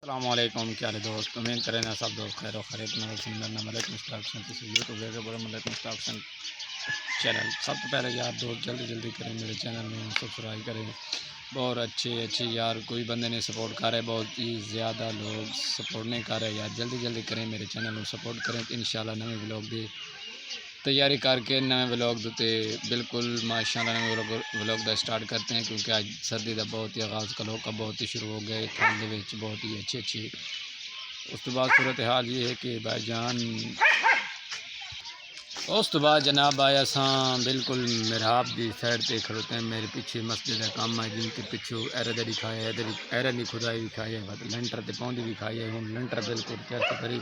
السلام علیکم، کیا ہے دوست؟ امید کریں نا سب دوست خیر و خیریت میں ملک مستقشن کسی یوٹیوب کے بڑے ملک مستقشن چینل سب تو پہلے یار دوست جلدی کریں، میرے چینل میں سبسکرائب کریں۔ بہت اچھے یار کوئی بندے نے سپورٹ کر رہے، بہت ہی زیادہ لوگ سپورٹ نہیں کر رہے یار، جلدی کریں میرے چینل میں سپورٹ کریں تو انشاءاللہ نئے ولاگ دی تیاری کر کے نئے ولاگ دیتے بالکل ماشاءاللہ نئے ولاگ دا سٹارٹ کرتے ہیں، کیونکہ آج سردی دا بہت ہی آغاز کلو کا بہت ہی شروع ہو گئے، ٹھنڈ وچ بہت ہی اچھی اس تو بعد صورتحال یہ ہے کہ بھائی جان اس تو بعد جناب آیا ساں بالکل مرحاب دی سائڈ تے کھڑوتے ہیں، میرے پیچھے مسجد ہے کام ہے جن کے پیچھے ایرد دکھائے ایرد دی کھدائی دکھائی ہے، لنٹر تے پوندی دکھائی ہے، ہوں لنٹر بالکل چرچ کری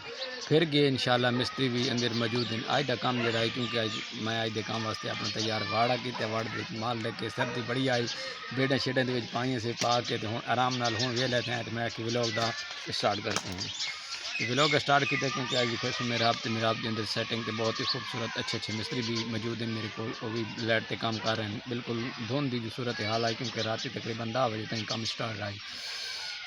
پھر گئے انشاءاللہ مستری بھی اندر موجود ہیں۔ آج دا کام جڑا ہے کیونکہ میں آج دے کام واسطے اپنا تیار واڑا کیتے، واڑ دے مال لے کے سردی بڑی آئی بیڑا شیڈا دے وچ پائیں سے پا کے تے ہن آرام نال ہن ویلے تھے تے میں کہ ولاگ دا سٹارٹ کرتے ہیں۔ ولاگ سٹارٹ کیتے کیونکہ آج دیکھو میراب کے اندر سیٹنگ تے بہت ہی خوبصورت اچھے مستری بھی موجود ہیں میرے کو، وہ بھی لائٹ تے کام کر رہے ہیں، بالکل دھند دی صورت حال آئی کیونکہ رات تقریباً 10 بجے تک کام سٹارٹ آئی۔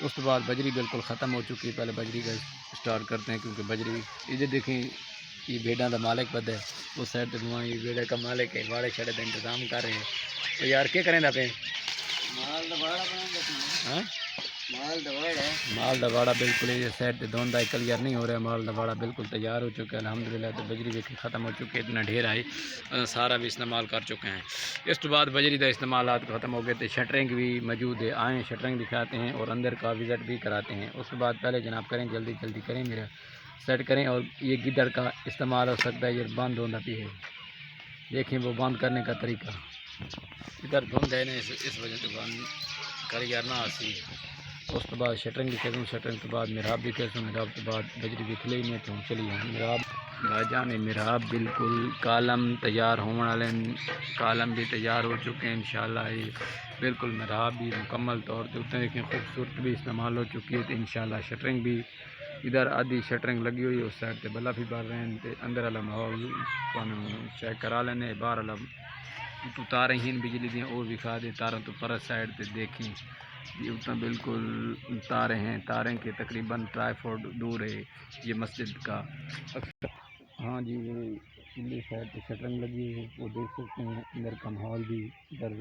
اس کے بعد بجری بالکل ختم ہو چکی ہے، پہلے بجری کا سٹارٹ کرتے ہیں کیونکہ بجری ادھر دیکھیں یہ بھیڑاں دا مالک بدا ہے، اس سائڈ تے گھمائیں یہ بھیڑے کا مالک ہے، واڑے چھڑے کا انتظام کر رہے ہیں۔ تو یار کیا کریں دا پہ مال دا باڑا بالکل یہ سائڈ تے دھوندا کلیئر نہیں ہو رہا، مال دا باڑا بالکل تیار ہو چکا ہے الحمدللہ۔ تو بجری بھی ختم ہو چکی ہے، اتنا ڈھیر آئی سارا بھی استعمال کر چکے ہیں۔ اس کے بعد بجری دا استعمالات ختم ہو گئے تو شٹرنگ بھی موجود ہے، آئیں شٹرنگ دکھاتے ہیں اور اندر کا وزٹ بھی کراتے ہیں۔ اس کے بعد پہلے جناب کریں جلدی کریں میرا سیٹ کریں، اور یہ گدڑ کا استعمال ہو سکتا ہے، یہ بند ہونا بھی ہے، دیکھیں وہ بند کرنے کا طریقہ ادھر دھند ہے نا اس وجہ سے بند کر یار نہ آسی۔ اس کے بعد شٹرنگ بھی کہوں، شٹرنگ کے بعد مرحاب بھی کہوں، مرحاب کے بعد بجری بھی کھلے نہیں تو چلیے مرحاب بھائی مرحاب بالکل کالم تیار ہونے والے، کالم بھی تیار ہو چکے ہیں انشاءاللہ۔ یہ بالکل مرحاب بھی مکمل طور پہ اتنے دیکھیں خوبصورت بھی استعمال ہو چکی ہے تو انشاءاللہ شٹرنگ بھی ادھر آدھی شٹرنگ لگی ہوئی ہے، اس سائڈ تے بلا بھی بڑھ رہے ہیں، اندر والا ماحول چیک کرا لینے، باہر والا تو تاریں ہی بجلی دیں اور دکھا دیں تاروں تو پر سائڈ تے دیکھیں یہ اتنا بالکل تاریں ہیں، تاریں کے تقریباً ٹرائی فٹ دور ہے یہ مسجد کا۔ ہاں جی یہ پچھلی سائڈ پہ شٹرنگ لگی ہے، وہ دیکھ سکتے ہیں اندر کا ماحول بھی ادھر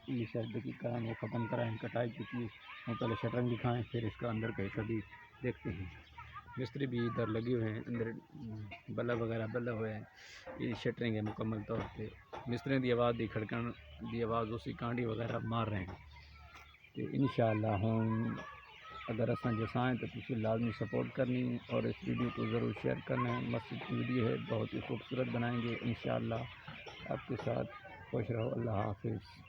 پچھلی سائڈ کی کام وہ ختم کرائیں کٹائی چکی ہے، وہ پہلے شٹرنگ دکھائیں پھر اس کا اندر کا حصہ بھی دیکھتے ہیں۔ مستری بھی ادھر لگے ہوئے ہیں، اندر بلا وغیرہ بلا ہوئے ہیں، یہ شٹرنگ ہے مکمل طور پہ، مستری دی آواز دی کھڑکن دی آواز اسی کانڈی وغیرہ مار رہے ہیں۔ تو انشاءاللہ ہم اگر اساں جسائیں تو تسی لازمی سپورٹ کرنی ہے اور اس ویڈیو کو ضرور شیئر کرنا ہے۔ مسجد کی ویڈیو ہے، بہت ہی خوبصورت بنائیں گے انشاءاللہ، آپ کے ساتھ خوش رہو، اللہ حافظ۔